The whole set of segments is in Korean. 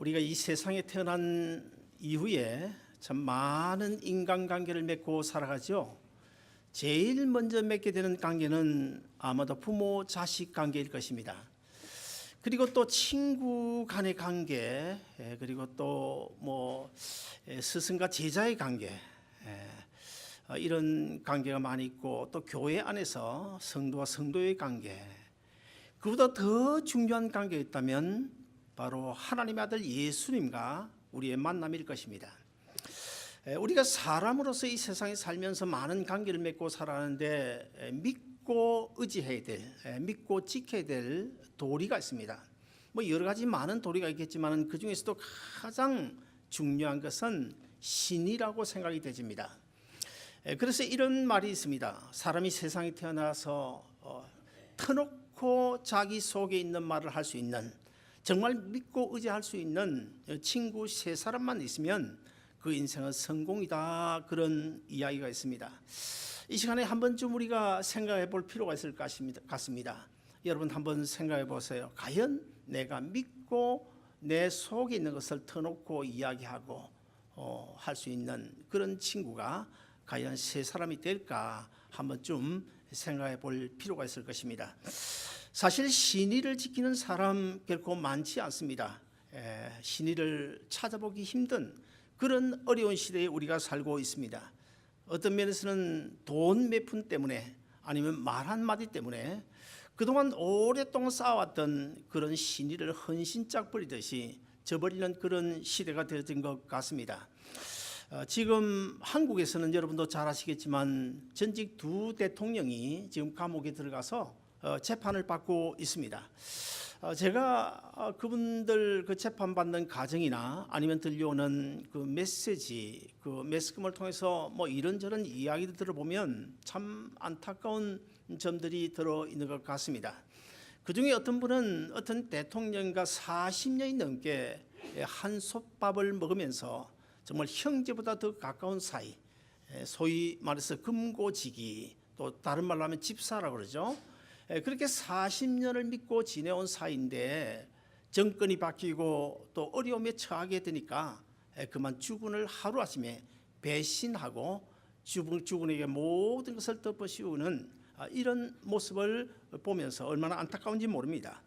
우리가 이 세상에 태어난 이후에 참 많은 인간관계를 맺고 살아가죠. 제일 먼저 맺게 되는 관계는 아마도 부모 자식 관계일 것입니다. 그리고 또 친구 간의 관계, 그리고 또 스승과 제자의 관계, 이런 관계가 많이 있고, 또 교회 안에서 성도와 성도의 관계, 그보다 더 중요한 관계가 있다면 바로 하나님의 아들 예수님과 우리의 만남일 것입니다. 우리가 사람으로서 이 세상에 살면서 많은 관계를 맺고 살아가는데 믿고 의지해야 될, 믿고 지켜야 될 도리가 있습니다. 여러 가지 많은 도리가 있겠지만 그 중에서도 가장 중요한 것은 신이라고 생각이 되집니다. 그래서 이런 말이 있습니다. 사람이 세상에 태어나서 터놓고 자기 속에 있는 말을 할 수 있는, 정말 믿고 의지할 수 있는 친구 세 사람만 있으면 그 인생은 성공이다, 그런 이야기가 있습니다. 이 시간에 한 번쯤 우리가 생각해 볼 필요가 있을 것 같습니다. 여러분 한번 생각해 보세요. 과연 내가 믿고 내 속에 있는 것을 터놓고 이야기하고 할 수 있는 그런 친구가 과연 세 사람이 될까 한 번쯤 생각해 볼 필요가 있을 것입니다. 사실 신의를 지키는 사람 결코 많지 않습니다. 신의를 찾아보기 힘든 그런 어려운 시대에 우리가 살고 있습니다. 어떤 면에서는 돈 몇 푼 때문에, 아니면 말 한마디 때문에 그동안 오랫동안 쌓아왔던 그런 신의를 헌신짝 버리듯이 저버리는 그런 시대가 되어진 것 같습니다. 지금 한국에서는 여러분도 잘 아시겠지만 전직 두 대통령이 지금 감옥에 들어가서 재판을 받고 있습니다. 제가 그분들 그 재판받는 과정이나 아니면 들려오는 그 메시지, 그 매스컴을 통해서 이런저런 이야기를 들어보면 참 안타까운 점들이 들어있는 것 같습니다. 그 중에 어떤 분은 어떤 대통령과 40년이 넘게 한솥밥을 먹으면서 정말 형제보다 더 가까운 사이, 소위 말해서 금고지기, 또 다른 말로 하면 집사라고 그러죠. 그렇게 40년을 믿고 지내온 사이인데 정권이 바뀌고 또 어려움에 처하게 되니까 그만 주군을 하루아침에 배신하고 주군에게 모든 것을 덮어씌우는 이런 모습을 보면서 얼마나 안타까운지 모릅니다.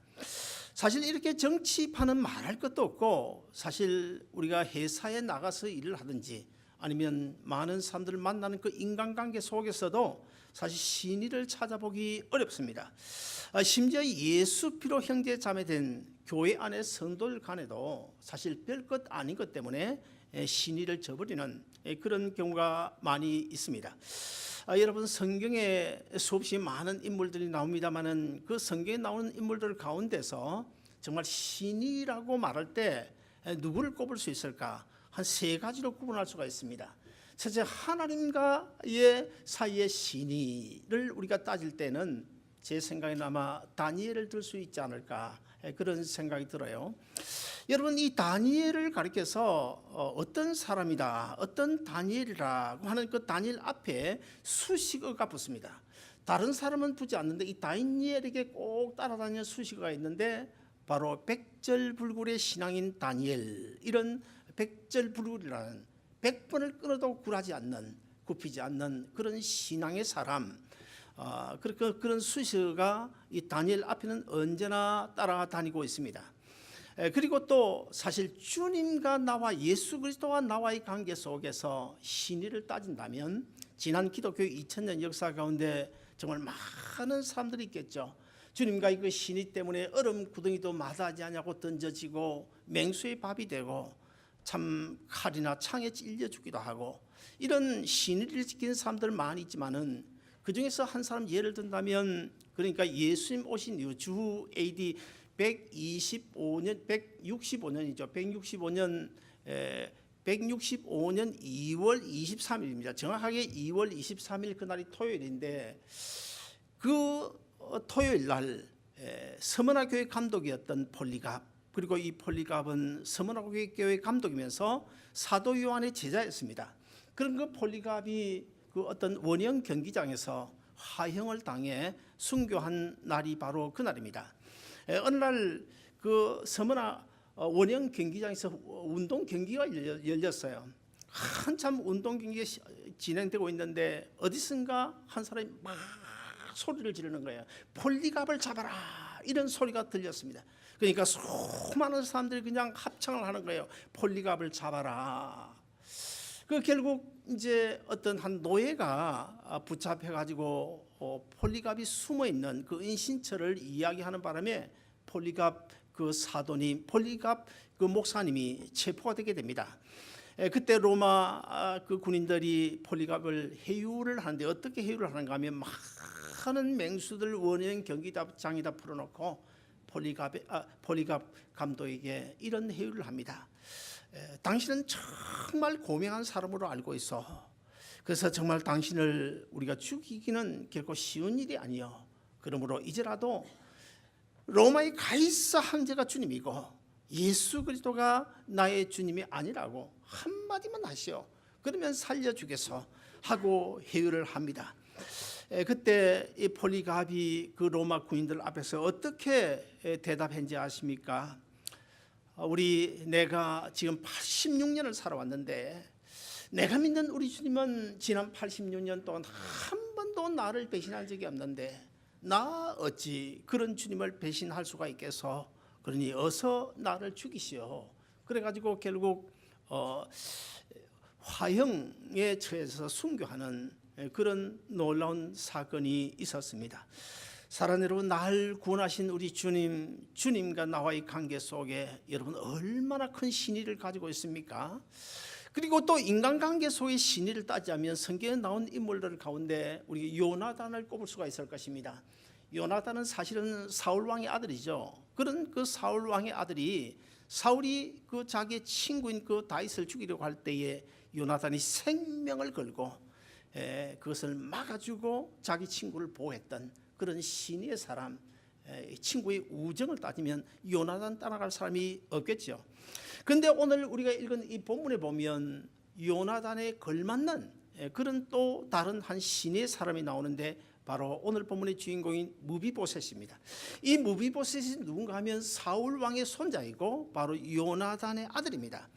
사실 이렇게 정치판은 말할 것도 없고, 사실 우리가 회사에 나가서 일을 하든지 아니면 많은 사람들을 만나는 그 인간관계 속에서도 사실 신의를 찾아보기 어렵습니다. 심지어 예수 피로 형제 자매된 교회 안의 성도들 간에도 사실 별것 아닌 것 때문에 신의를 저버리는 그런 경우가 많이 있습니다. 여러분, 성경에 수없이 많은 인물들이 나옵니다마는 그 성경에 나오는 인물들 가운데서 정말 신이라고 말할 때 누구를 꼽을 수 있을까? 한 세 가지로 구분할 수가 있습니다. 첫째, 하나님과의 사이의 신의를 우리가 따질 때는 제 생각에는 아마 다니엘을 들 수 있지 않을까, 그런 생각이 들어요. 여러분, 이 다니엘을 가리켜서 어떤 사람이다, 어떤 다니엘이라고 하는 그 다니엘 앞에 수식어가 붙습니다. 다른 사람은 붙지 않는데 이 다니엘에게 꼭 따라다니는 수식어가 있는데 바로 백절불굴의 신앙인 다니엘, 이런 백절불굴이라는 100번을 끊어도 굽히지 않는 그런 신앙의 사람, 그런 수식어가 이 다니엘 앞에는 언제나 따라다니고 있습니다. 그리고 또 사실 주님과 나와, 예수 그리스도와 나와의 관계 속에서 신의를 따진다면 지난 기독교의 2000년 역사 가운데 정말 많은 사람들이 있겠죠. 주님과의 그 신의 때문에 얼음 구덩이도 마다하지 않냐고 던져지고 맹수의 밥이 되고 참 칼이나 창에 찔려 죽기도 하고, 이런 신의를 지키는 사람들 많이 있지만은 그 중에서 한 사람 예를 든다면, 그러니까 예수님 오신 이후 주 AD 165년, 165년이죠. 165년 2월 23일입니다. 정확하게 2월 23일 그날이 토요일인데, 그 토요일 날 서머나 교회 감독이었던 폴리갑, 그리고 이 폴리갑은 서머나 교회 감독이면서 사도 요한의 제자였습니다. 그런 그 폴리갑이 그 어떤 원형 경기장에서 화형을 당해 순교한 날이 바로 그날입니다. 어느 날 그 서머나 원형 경기장에서 운동 경기가 열렸어요. 한참 운동 경기가 진행되고 있는데 어디선가 한 사람이 막 소리를 지르는 거예요. 폴리갑을 잡아라, 이런 소리가 들렸습니다. 그러니까 수많은 사람들이 그냥 합창을 하는 거예요. 폴리갑을 잡아라. 그 결국 이제 어떤 한 노예가 붙잡혀 가지고 폴리갑이 숨어 있는 그 은신처를 이야기하는 바람에 폴리갑 그 사도님, 폴리갑 그 목사님이 체포가 되게 됩니다. 그때 로마 그 군인들이 폴리갑을 해유를 하는데 어떻게 해유를 하는가 하면 많은 맹수들 원형 경기장에다 풀어놓고 폴리갑 감독에게 이런 해유를 합니다. 당신은 정말 고명한 사람으로 알고 있어. 그래서 정말 당신을 우리가 죽이기는 결코 쉬운 일이 아니요. 그러므로 이제라도 로마의 가이사 황제가 주님이고 예수 그리스도가 나의 주님이 아니라고 한마디만 하시오. 그러면 살려주겠소 하고 해유를 합니다. 그때 이 폴리갑이 그 로마 군인들 앞에서 어떻게 대답했는지 아십니까? 내가 지금 86년을 살아왔는데 내가 믿는 우리 주님은 지난 86년 동안 한 번도 나를 배신한 적이 없는데 나 어찌 그런 주님을 배신할 수가 있겠소? 그러니 어서 나를 죽이시오. 그래가지고 결국 화형에 처해서 순교하는 그런 놀라운 사건이 있었습니다. 사랑하는 여러분, 날 구원하신 우리 주님과 나와의 관계 속에 여러분 얼마나 큰 신의를 가지고 있습니까? 그리고 또 인간관계 속의 신의를 따지자면 성경에 나온 인물들 가운데 우리 요나단을 꼽을 수가 있을 것입니다. 요나단은 사실은 사울 왕의 아들이죠. 그런 그 사울 왕의 아들이 사울이 그 자기의 친구인 그 다윗을 죽이려고 할 때에 요나단이 생명을 걸고 그것을 막아주고 자기 친구를 보호했던 그런 신의 사람, 친구의 우정을 따지면 요나단 따라갈 사람이 없겠죠. 그런데 오늘 우리가 읽은 이 본문에 보면 요나단에 걸맞는 그런 또 다른 한 신의 사람이 나오는데 바로 오늘 본문의 주인공인 무비보셋입니다. 이 무비보셋이 누군가 하면 사울 왕의 손자이고 바로 요나단의 아들입니다.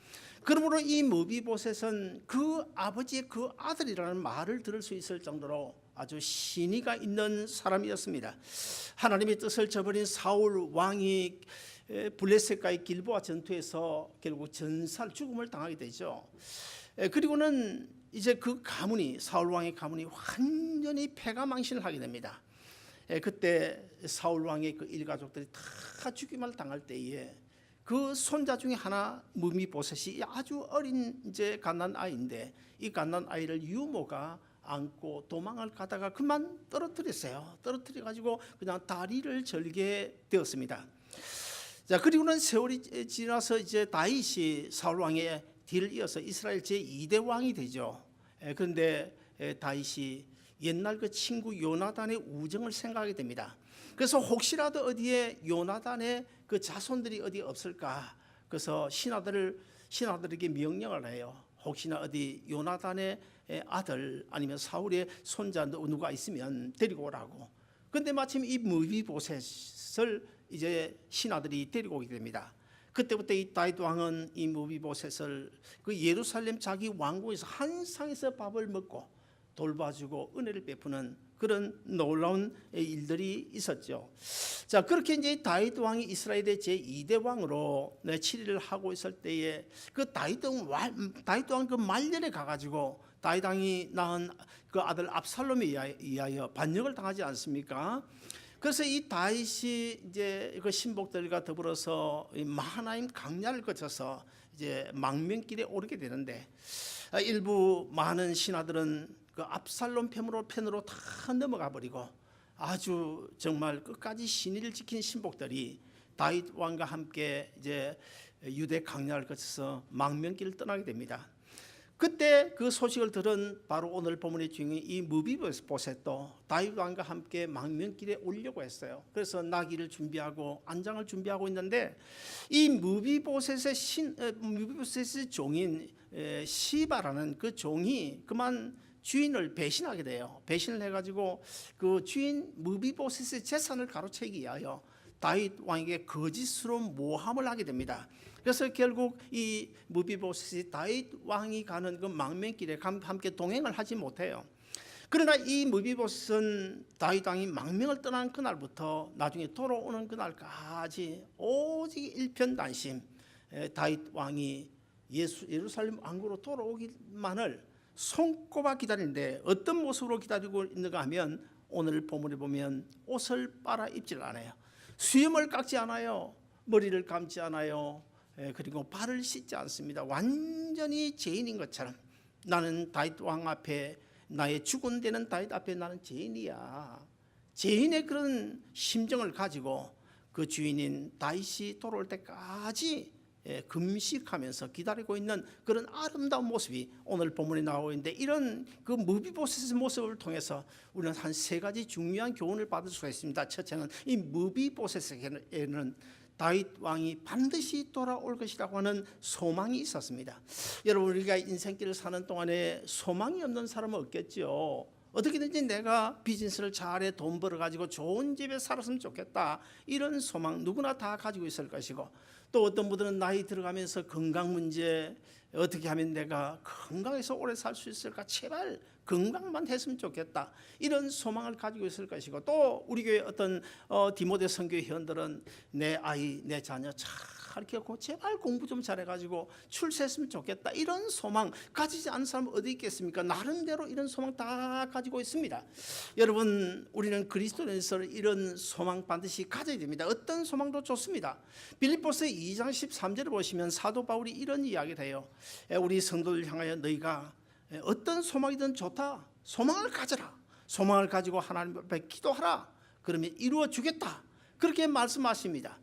그러므로 이 무비보셋은 그 아버지의 그 아들이라는 말을 들을 수 있을 정도로 아주 신의가 있는 사람이었습니다. 하나님의 뜻을 저버린 사울 왕이 블레셋과의 길보아 전투에서 결국 죽음을 당하게 되죠. 그리고는 이제 그 가문이, 사울 왕의 가문이 완전히 패가망신을 하게 됩니다. 그때 사울 왕의 그 일가족들이 다 죽임을 당할 때에 그 손자 중에 하나 무비보셋이 아주 어린 이제 갓난 아이인데 이 갓난 아이를 유모가 안고 도망을 가다가 그만 떨어뜨렸어요. 떨어뜨려 가지고 그냥 다리를 절게 되었습니다. 자, 그리고는 세월이 지나서 이제 다윗이 사울 왕의 뒤를 이어서 이스라엘 제2대 왕이 되죠. 그런데 다윗이 옛날 그 친구 요나단의 우정을 생각하게 됩니다. 그래서 혹시라도 어디에 요나단의 그 자손들이 어디 없을까? 그래서 신하들에게 명령을 해요. 혹시나 어디 요나단의 아들 아니면 사울의 손자 누가 있으면 데리고 오라고. 그런데 마침 이 무비보셋을 이제 신하들이 데리고 오게 됩니다. 그때부터 이 다윗 왕은 이 무비보셋을 그 예루살렘 자기 왕궁에서 한 상에서 밥을 먹고 돌봐주고 은혜를 베푸는 그런 놀라운 일들이 있었죠. 자, 그렇게 이제 다윗 왕이 이스라엘의 제2대 왕으로 7일을 하고 있을 때에 그 다윗 왕 그 말년에 가가지고 다윗 왕이 낳은 그 아들 압살롬에 의하여 반역을 당하지 않습니까? 그래서 이 다윗이 이제 그 신복들과 더불어서 마하나임 강야를 거쳐서 이제 망명길에 오르게 되는데 일부 많은 신하들은 그 압살롬 편으로 다 넘어가 버리고 아주 정말 끝까지 신의를 지킨 신복들이 다윗 왕과 함께 이제 유대 강야를 거쳐서 망명길을 떠나게 됩니다. 그때 그 소식을 들은 바로 오늘 본문의 주인공이 이 무비보셋도 다윗 왕과 함께 망명길에 오려고 했어요. 그래서 나귀를 준비하고 안장을 준비하고 있는데 이 무비보셋의 종인 시바라는 그 종이 그만 주인을 배신하게 돼요. 배신을 해가지고 그 주인 무비보셋의 재산을 가로채기 위하여 다윗 왕에게 거짓으로 모함을 하게 됩니다. 그래서 결국 이 무비보셋이 다윗 왕이 가는 그 망명길에 함께 동행을 하지 못해요. 그러나 이 무비보셋은 다윗 왕이 망명을 떠난 그날부터 나중에 돌아오는 그날까지 오직 일편단심 다윗 왕이 예루살렘 왕국으로 돌아오기만을 손꼽아 기다리는데 어떤 모습으로 기다리고 있는가 하면 오늘 본문에 보면 옷을 빨아 입질 않아요. 수염을 깎지 않아요. 머리를 감지 않아요. 그리고 발을 씻지 않습니다. 완전히 죄인인 것처럼 나는 다윗 왕 앞에 나의 주군되는 다윗 앞에 나는 죄인이야. 죄인의 그런 심정을 가지고 그 주인인 다윗이 돌아올 때까지 금식하면서 기다리고 있는 그런 아름다운 모습이 오늘 본문에 나오고 있는데 이런 그 무비보셋의 모습을 통해서 우리는 한 세 가지 중요한 교훈을 받을 수가 있습니다. 첫째는 이 무비보셋에게는 다윗 왕이 반드시 돌아올 것이라고 하는 소망이 있었습니다. 여러분 우리가 인생길을 사는 동안에 소망이 없는 사람은 없겠죠. 어떻게든지 내가 비즈니스를 잘해 돈 벌어가지고 좋은 집에 살았으면 좋겠다 이런 소망 누구나 다 가지고 있을 것이고 또 어떤 분들은 나이 들어가면서 건강 문제 어떻게 하면 내가 건강해서 오래 살 수 있을까 제발 건강만 했으면 좋겠다 이런 소망을 가지고 있을 것이고 또 우리 교회 어떤 디모데 선교 회원들은 내 아이 내 자녀 잘 키웠고 제발 공부 좀 잘해가지고 출세했으면 좋겠다 이런 소망 가지지 않은 사람은 어디 있겠습니까? 나름대로 이런 소망 다 가지고 있습니다. 여러분 우리는 그리스도인으로서 이런 소망 반드시 가져야 됩니다. 어떤 소망도 좋습니다. 빌립보서 2장 13절을 보시면 사도 바울이 이런 이야기를 해요. 우리 성도들 향하여 너희가 어떤 소망이든 좋다. 소망을 가져라. 소망을 가지고 하나님 앞에 기도하라. 그러면 이루어 주겠다. 그렇게 말씀하십니다.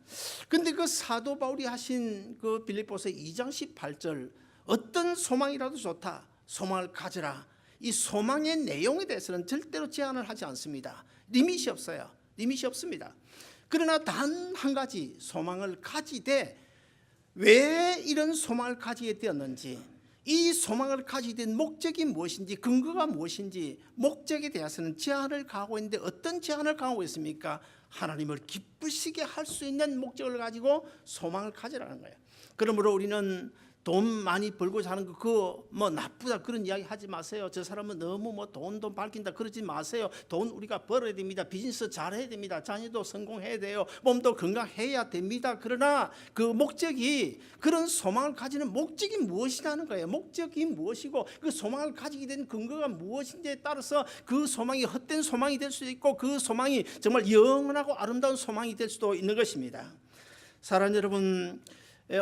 근데 그 사도 바울이 하신 그 빌립보서 2장 18절 어떤 소망이라도 좋다. 소망을 가져라. 이 소망의 내용에 대해서는 절대로 제한을 하지 않습니다. 리밋이 없어요. 리밋이 없습니다. 그러나 단 한 가지 소망을 가지되 왜 이런 소망을 가지게 되었는지 이 소망을 가지게 된 목적이 무엇인지 근거가 무엇인지 목적에 대해서는 제한을 가하고 있는데 어떤 제한을 가하고 있습니까? 하나님을 기쁘시게 할 수 있는 목적을 가지고 소망을 가지라는 거예요. 그러므로 우리는 돈 많이 벌고자 하는 거 그거 뭐 나쁘다 그런 이야기 하지 마세요. 저 사람은 너무 뭐 돈 밝힌다 그러지 마세요. 돈 우리가 벌어야 됩니다. 비즈니스 잘해야 됩니다. 자녀도 성공해야 돼요. 몸도 건강해야 됩니다. 그러나 그 목적이 그런 소망을 가지는 목적이 무엇이라는 거예요. 목적이 무엇이고 그 소망을 가지게 된 근거가 무엇인지에 따라서 그 소망이 헛된 소망이 될 수도 있고 그 소망이 정말 영원하고 아름다운 소망이 될 수도 있는 것입니다. 사랑하는 여러분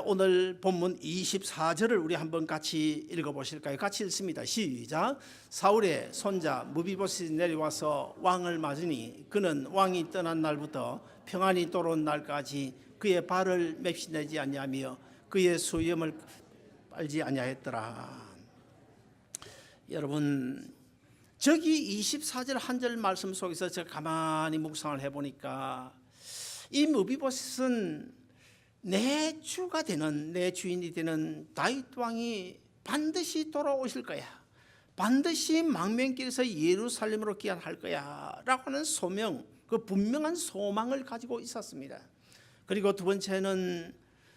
오늘 본문 24절을 우리 한번 같이 읽어보실까요? 같이 읽습니다. 시작. 사울의 손자 무비보셋이 내려와서 왕을 맞으니 그는 왕이 떠난 날부터 평안히 돌아온 날까지 그의 발을 맵시내지 아니하며 그의 수염을 빨지 아니하였더라. 여러분 저기 24절 한 절 말씀 속에서 제가 가만히 묵상을 해보니까 이 무비보셋은 내 주가 되는 내 주인이 되는 다윗 왕이 반드시 돌아오실 거야. 반드시 망명길에서 예루살렘으로 귀환할 거야 라고 하는 소명, 그 분명한 소망을 가지고 있었습니다. 그리고 두 번째는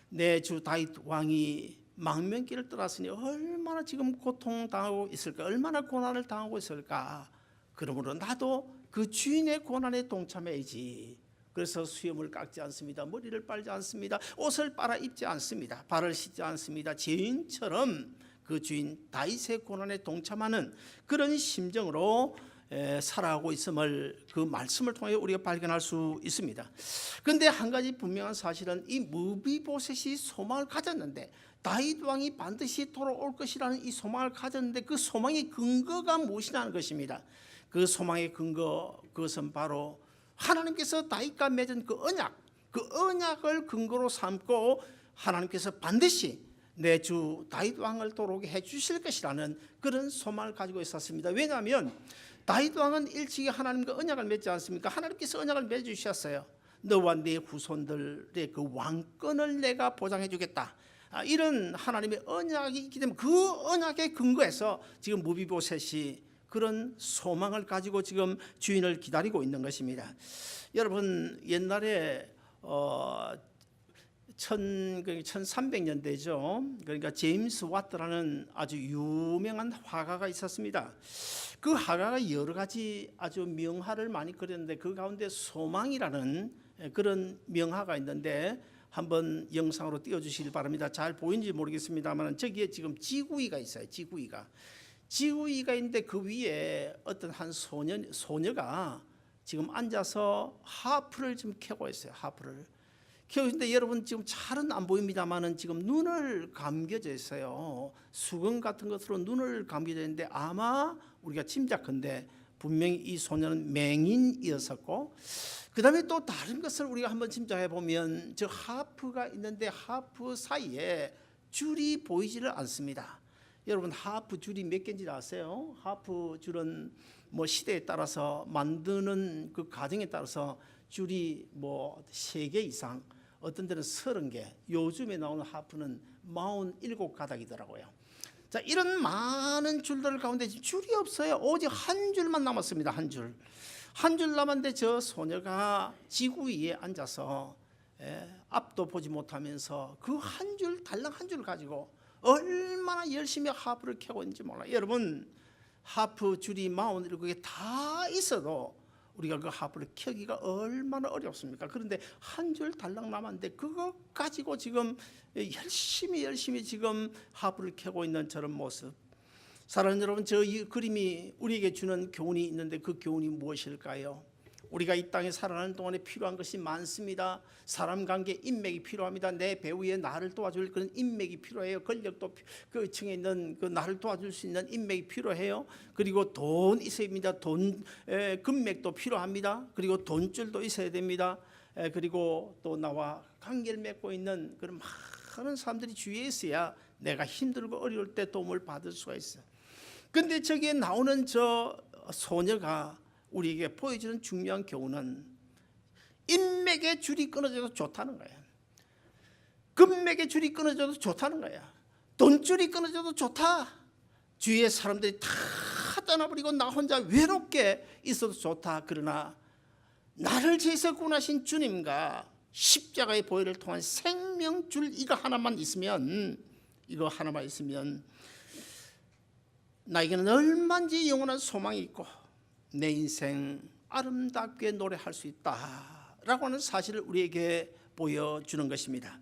내 주 다윗 왕이 망명길을 떠났으니 얼마나 지금 고통당하고 있을까, 얼마나 고난을 당하고 있을까. 그러므로 나도 그 주인의 고난에 동참해야지. 그래서 수염을 깎지 않습니다. 머리를 빨지 않습니다. 옷을 빨아 입지 않습니다. 발을 씻지 않습니다. 죄인처럼 그 주인 다윗의 고난에 동참하는 그런 심정으로 살아가고 있음을 그 말씀을 통해 우리가 발견할 수 있습니다. 그런데 한 가지 분명한 사실은 이 무비보셋이 소망을 가졌는데 다윗 왕이 반드시 돌아올 것이라는 이 소망을 가졌는데 그 소망의 근거가 무엇이냐는 것입니다. 그 소망의 근거 그것은 바로 하나님께서 다윗과 맺은 그 언약을 근거로 삼고 하나님께서 반드시 내 주 다윗 왕을 돌아오게 해 주실 것이라는 그런 소망을 가지고 있었습니다. 왜냐하면 다윗 왕은 일찍이 하나님과 언약을 맺지 않습니까? 하나님께서 언약을 맺으셨어요. 너와 네 후손들의 그 왕권을 내가 보장해 주겠다. 이런 하나님의 언약이 있기 때문에 그 언약의 근거에서 지금 무비보셋이 그런 소망을 가지고 지금 주인을 기다리고 있는 것입니다. 여러분 옛날에 그러니까 1300년대죠. 그러니까 제임스 와트라는 아주 유명한 화가가 있었습니다. 그 화가가 여러 가지 아주 명화를 많이 그렸는데 그 가운데 소망이라는 그런 명화가 있는데 한번 영상으로 띄워주시길 바랍니다. 잘 보이는지 모르겠습니다만 저기에 지금 지구이가 있어요. 지구이가 있는데 그 위에 어떤 한 소녀가 지금 앉아서 하프를 지금 켜고 있어요. 하프를 켜고 있는데 여러분 지금 잘은 안 보입니다만은 지금 눈을 감겨져 있어요. 수건 같은 것으로 눈을 감겨져 있는데 아마 우리가 짐작컨대 분명히 이 소녀는 맹인이었었고, 그 다음에 또 다른 것을 우리가 한번 짐작해 보면 저 하프가 있는데 하프 사이에 줄이 보이지를 않습니다. 여러분 하프 줄이 몇 개인지 아세요? 하프 줄은 뭐 시대에 따라서 만드는 그 과정에 따라서 줄이 뭐 3개 이상, 어떤 데는 30개, 요즘에 나오는 하프는 47가닥이더라고요. 자, 이런 많은 줄들 가운데 줄이 없어요. 오직 한 줄만 남았습니다. 한 줄 남았는데 저 소녀가 지구 위에 앉아서 앞도 보지 못하면서 그 한 줄, 달랑 한 줄 가지고 얼마나 열심히 하프를 켜고 있는지 몰라요. 여러분 하프 줄이 47개 다 있어도 우리가 그 하프를 켜기가 얼마나 어렵습니까? 그런데 한 줄 달랑 남았는데 그거 가지고 지금 열심히 지금 하프를 켜고 있는 저런 모습. 사랑하는 여러분, 저 이 그림이 우리에게 주는 교훈이 있는데 그 교훈이 무엇일까요? 우리가 이 땅에 살아가는 동안에 필요한 것이 많습니다. 사람 관계 인맥이 필요합니다. 내 배우에 나를 도와줄 그런 인맥이 필요해요. 권력도 그 층에 있는 그 나를 도와줄 수 있는 인맥이 필요해요. 그리고 돈 있어야 됩니다. 금맥도 필요합니다. 그리고 돈줄도 있어야 됩니다. 그리고 또 나와 관계를 맺고 있는 그런 많은 사람들이 주위에 있어야 내가 힘들고 어려울 때 도움을 받을 수가 있어요. 근데 저기에 나오는 저 소녀가 우리에게 보여주는 중요한 교훈은 인맥의 줄이 끊어져도 좋다는 거야. 금맥의 줄이 끊어져도 좋다는 거야. 돈줄이 끊어져도 좋다. 주위에 사람들이 다 떠나버리고 나 혼자 외롭게 있어도 좋다. 그러나 나를 죄에서 구원하신 주님과 십자가의 보혈을 통한 생명줄 이거 하나만 있으면 나에게는 얼마든지 영원한 소망이 있고 내 인생 아름답게 노래할 수 있다라고 하는 사실을 우리에게 보여주는 것입니다.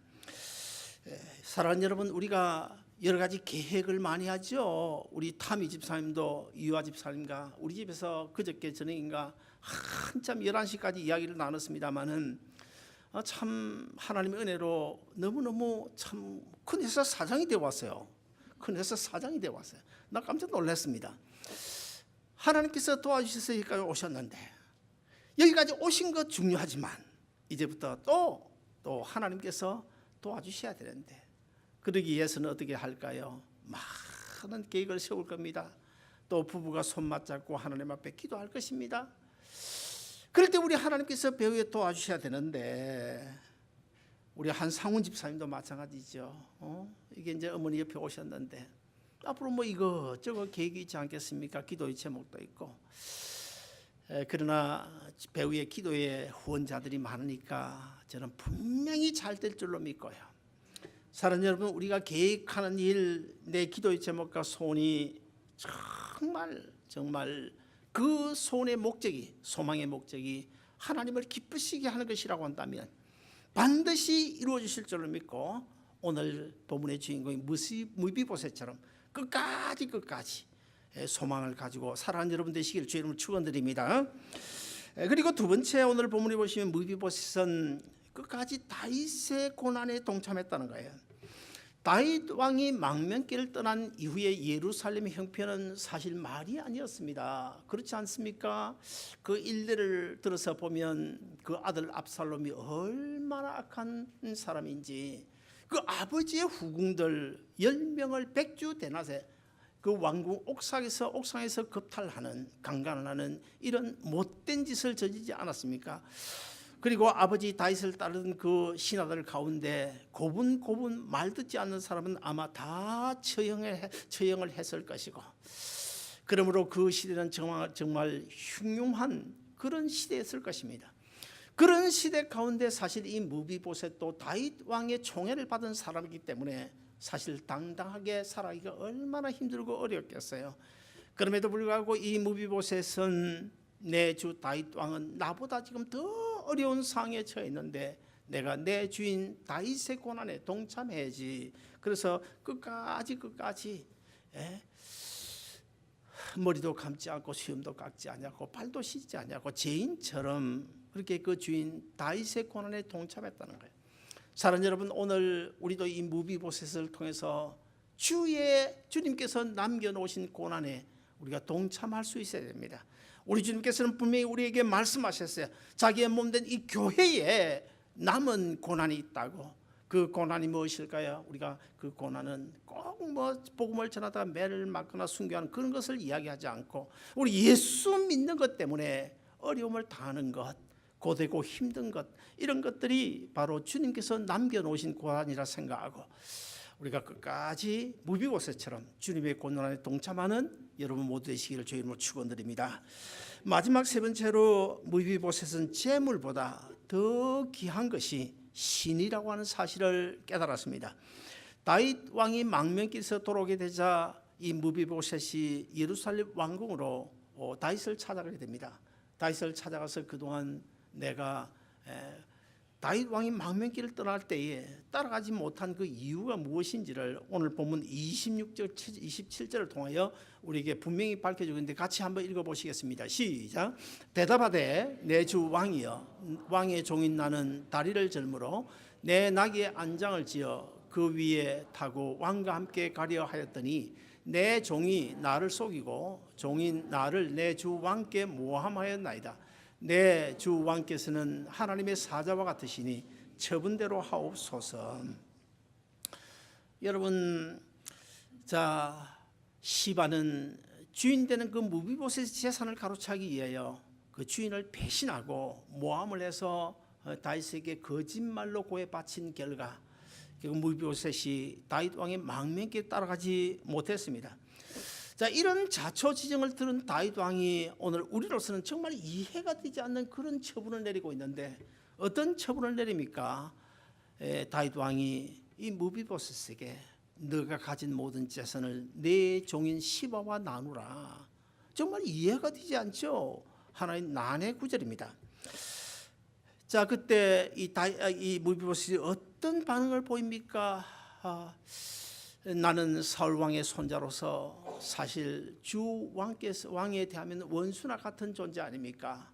사랑하는 여러분, 우리가 여러 가지 계획을 많이 하죠. 우리 타미 집사님도 유아 집사님과 우리 집에서 그저께 저녁인가 한참 11시까지 이야기를 나눴습니다마는 참 하나님의 은혜로 너무너무 참 큰 회사 사장이 되어 왔어요. 나 깜짝 놀랐습니다. 하나님께서 도와주셔서 여기까지 오셨는데, 여기까지 오신 것 중요하지만 이제부터 또 하나님께서 도와주셔야 되는데, 그러기 위해서는 어떻게 할까요? 많은 계획을 세울 겁니다. 또 부부가 손 맞잡고 하나님 앞에 기도할 것입니다. 그럴 때 우리 하나님께서 배우에 도와주셔야 되는데, 우리 한상훈 집사님도 마찬가지죠. 이게 이제 어머니 옆에 오셨는데 앞으로 뭐 이거저거 계획이 있지 않겠습니까? 기도의 제목도 있고. 그러나 배우의 기도에 후원자들이 많으니까 저는 분명히 잘 될 줄로 믿고요. 사랑하는 여러분, 우리가 계획하는 일, 내 기도의 제목과 소원이 정말 그 소원의 목적이, 소망의 목적이 하나님을 기쁘시게 하는 것이라고 한다면 반드시 이루어지실 줄로 믿고, 오늘 본문의 주인공인 무비보셋처럼 끝까지 소망을 가지고 살아가는 여러분 되시기를 주의 이름으로 축원드립니다. 그리고 두 번째, 오늘 본문에 보시면 무비보셋은 끝까지 다윗의 고난에 동참했다는 거예요. 다윗 왕이 망명길을 떠난 이후에 예루살렘의 형편은 사실 말이 아니었습니다. 그렇지 않습니까? 그 일례를 들어서 보면 그 아들 압살롬이 얼마나 악한 사람인지, 그 아버지의 후궁들 10명을 백주대낮에 그 왕궁 옥상에서 겁탈하는, 강간을 하는 이런 못된 짓을 저지르지 않았습니까? 그리고 아버지 다윗을 따르던 그 신하들 가운데 고분 말 듣지 않는 사람은 아마 다 처형을 했을 것이고, 그러므로 그 시대는 정말 흉흉한 그런 시대였을 것입니다. 그런 시대 가운데 사실 이 무비보셋도 다윗 왕의 총애를 받은 사람이기 때문에 사실 당당하게 살아가기가 얼마나 힘들고 어렵겠어요. 그럼에도 불구하고 이 무비보셋은 내 주 다윗 왕은 나보다 지금 더 어려운 상황에 처해 있는데 내가 내 주인 다윗의 고난에 동참해야지. 그래서 끝까지 머리도 감지 않고 수염도 깎지 않냐고 발도 씻지 않냐고 죄인처럼 그렇게 그 주인 다윗의 고난에 동참했다는 거예요. 사랑하는 여러분, 오늘 우리도 이 무비보셋을 통해서 주님께서 남겨놓으신 고난에 우리가 동참할 수 있어야 됩니다. 우리 주님께서는 분명히 우리에게 말씀하셨어요. 자기의 몸된 이 교회에 남은 고난이 있다고. 그 고난이 무엇일까요? 우리가 그 고난은 꼭 복음을 전하다가 매를 맞거나 순교하는 그런 것을 이야기하지 않고 우리 예수 믿는 것 때문에 어려움을 당하는 것, 고되고 힘든 것, 이런 것들이 바로 주님께서 남겨놓으신 고난이라 생각하고 우리가 끝까지 무비보셋처럼 주님의 고난에 동참하는 여러분 모두 되시기를 주의 이름으로 축원드립니다. 마지막 세 번째로 무비보셋은 재물보다 더 귀한 것이 신이라고 하는 사실을 깨달았습니다. 다윗 왕이 망명길에서 돌아오게 되자 이 무비보셋이 예루살렘 왕궁으로 다윗을 찾아가게 됩니다. 다윗을 찾아가서 그동안 내가 다윗 왕이 망명길을 떠날 때에 따라가지 못한 그 이유가 무엇인지를 오늘 본문 26절 27절을 통하여 우리에게 분명히 밝혀주고 있는데 같이 한번 읽어보시겠습니다. 시작. 대답하되 내 주 왕이여, 왕의 종인 나는 다리를 절므로 내 나귀의 안장을 지어 그 위에 타고 왕과 함께 가려 하였더니 내 종이 나를 속이고 종인 나를 내 주 왕께 모함하였나이다. 내 주 왕께서는 하나님의 사자와 같으시니 처분대로 하옵소서. 여러분, 자, 시바는 주인 되는 그 무비보셋의 재산을 가로차기 위하여 그 주인을 배신하고 모함을 해서 다윗에게 거짓말로 고해 바친 결과 결국 무비보셋이 다윗 왕의 망명길에 따라가지 못했습니다. 자, 이런 자초지정을 들은 다윗 왕이 오늘 우리로서는 정말 이해가 되지 않는 그런 처분을 내리고 있는데 어떤 처분을 내립니까? 다윗 왕이 이 무비보셋에게 너가 가진 모든 재산을 내 종인 시바와 나누라. 정말 이해가 되지 않죠? 하나의 난해 구절입니다. 자, 그때 이 무비보셋이 어떤 반응을 보입니까? 나는 사울 왕의 손자로서 사실 주 왕에 대하면 원수나 같은 존재 아닙니까?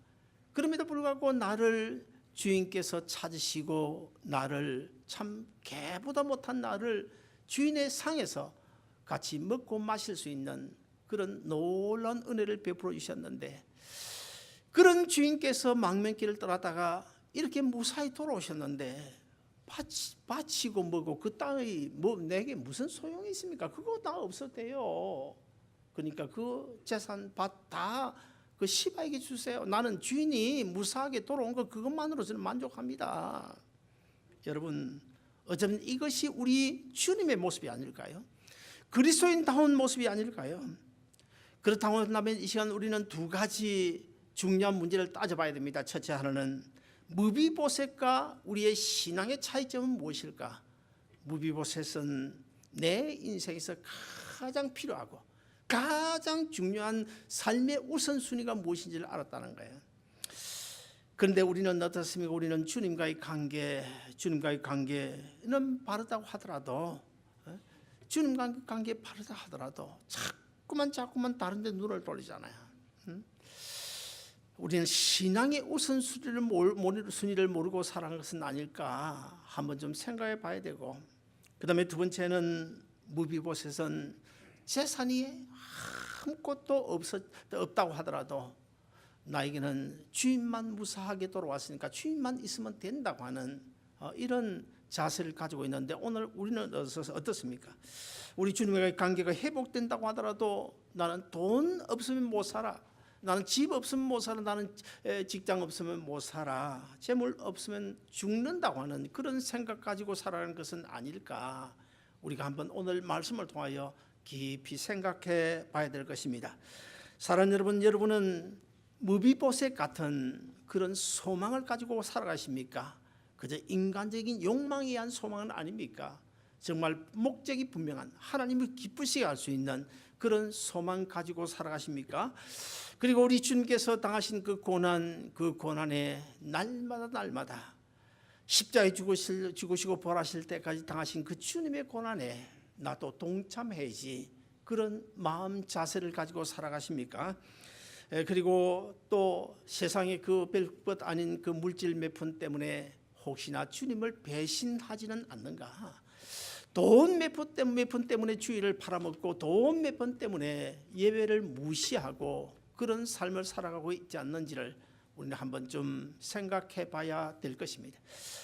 그럼에도 불구하고 나를 주인께서 찾으시고 나를 참 개보다 못한 나를 주인의 상에서 같이 먹고 마실 수 있는 그런 놀라운 은혜를 베풀어 주셨는데 그런 주인께서 망명길을 떠나다가 이렇게 무사히 돌아오셨는데 바치고 뭐고 그 땅이 뭐 내게 무슨 소용이 있습니까? 그거 다 없어도 돼요. 그러니까 그 재산 밭 다 그 시바에게 주세요. 나는 주인이 무사하게 돌아온 것 그것만으로 저는 만족합니다. 여러분, 어쩌면 이것이 우리 주님의 모습이 아닐까요? 그리스도인다운 모습이 아닐까요? 그렇다고 한다면 이 시간 우리는 두 가지 중요한 문제를 따져봐야 됩니다. 첫째 하나는 무비보셋과 우리의 신앙의 차이점은 무엇일까? 무비보셋은 내 인생에서 가장 필요하고 가장 중요한 삶의 우선순위가 무엇인지를 알았다는 거예요. 그런데 우리는 어떻습니까? 우리는 주님과의 관계는 바르다고 하더라도 주님과의 관계 바르다 하더라도 자꾸만 다른 데 눈을 돌리잖아요. 우리는 신앙의 우선순위를 모르고 살아가는 것은 아닐까 한번 좀 생각해 봐야 되고, 그 다음에 두 번째는 무비보셋은 재산이 아무것도 없다고 하더라도 나에게는 주인만 무사하게 돌아왔으니까 주인만 있으면 된다고 하는 이런 자세를 가지고 있는데 오늘 우리는 어떻습니까? 우리 주님과의 관계가 회복된다고 하더라도 나는 돈 없으면 못 살아, 나는 집 없으면 못 살아, 나는 직장 없으면 못 살아, 재물 없으면 죽는다고 하는 그런 생각 가지고 살아가는 것은 아닐까, 우리가 한번 오늘 말씀을 통하여 깊이 생각해 봐야 될 것입니다. 사랑하는 여러분, 여러분은 무비보셋 같은 그런 소망을 가지고 살아가십니까? 그저 인간적인 욕망에 의한 소망은 아닙니까? 정말 목적이 분명한 하나님을 기쁘시게 할 수 있는 그런 소망 가지고 살아가십니까? 그리고 우리 주님께서 당하신 그 고난에 날마다 십자가에 죽으시고 부활하실 때까지 당하신 그 주님의 고난에 나도 동참해야지, 그런 마음 자세를 가지고 살아가십니까? 그리고 또 세상의 그 별것 아닌 그 물질 매품 때문에 혹시나 주님을 배신하지는 않는가? 돈 몇 푼 때문에 주의를 팔아먹고 돈 몇 푼 때문에 예배를 무시하고 그런 삶을 살아가고 있지 않는지를 우리는 한번 좀 생각해 봐야 될 것입니다.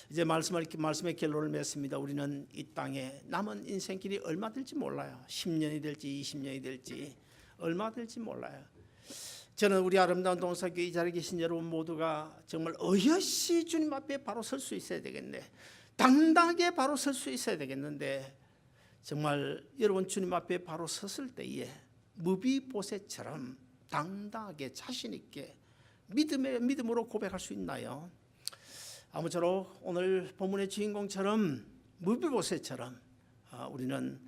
이제 말씀의 결론을 맺습니다. 우리는 이 땅에 남은 인생길이 얼마 될지 몰라요. 10년이 될지 20년이 될지 얼마 될지 몰라요. 저는 우리 아름다운 동사교회 이 자리에 계신 여러분 모두가 정말 어여시 주님 앞에 바로 설 수 있어야 되겠네, 당당하게 바로 설 수 있어야 되겠는데, 정말 여러분 주님 앞에 바로 섰을 때에 무비보셋처럼 당당하게 자신 있게 믿음으로 고백할 수 있나요? 아무쪼록 오늘 본문의 주인공처럼 무비보셋처럼 우리는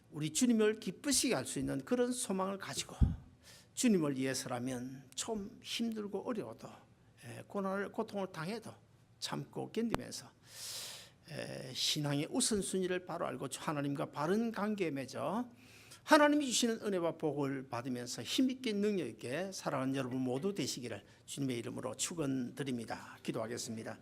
우리 주님을 기쁘시게 할 수 있는 그런 소망을 가지고 주님을 위해서라면 좀 힘들고 어려워도 고통을 당해도 참고 견디면서 신앙의 우선순위를 바로 알고 하나님과 바른 관계에 맺어 하나님이 주시는 은혜와 복을 받으면서 힘있게 능력있게 살아가는 여러분 모두 되시기를 주님의 이름으로 축원드립니다. 기도하겠습니다.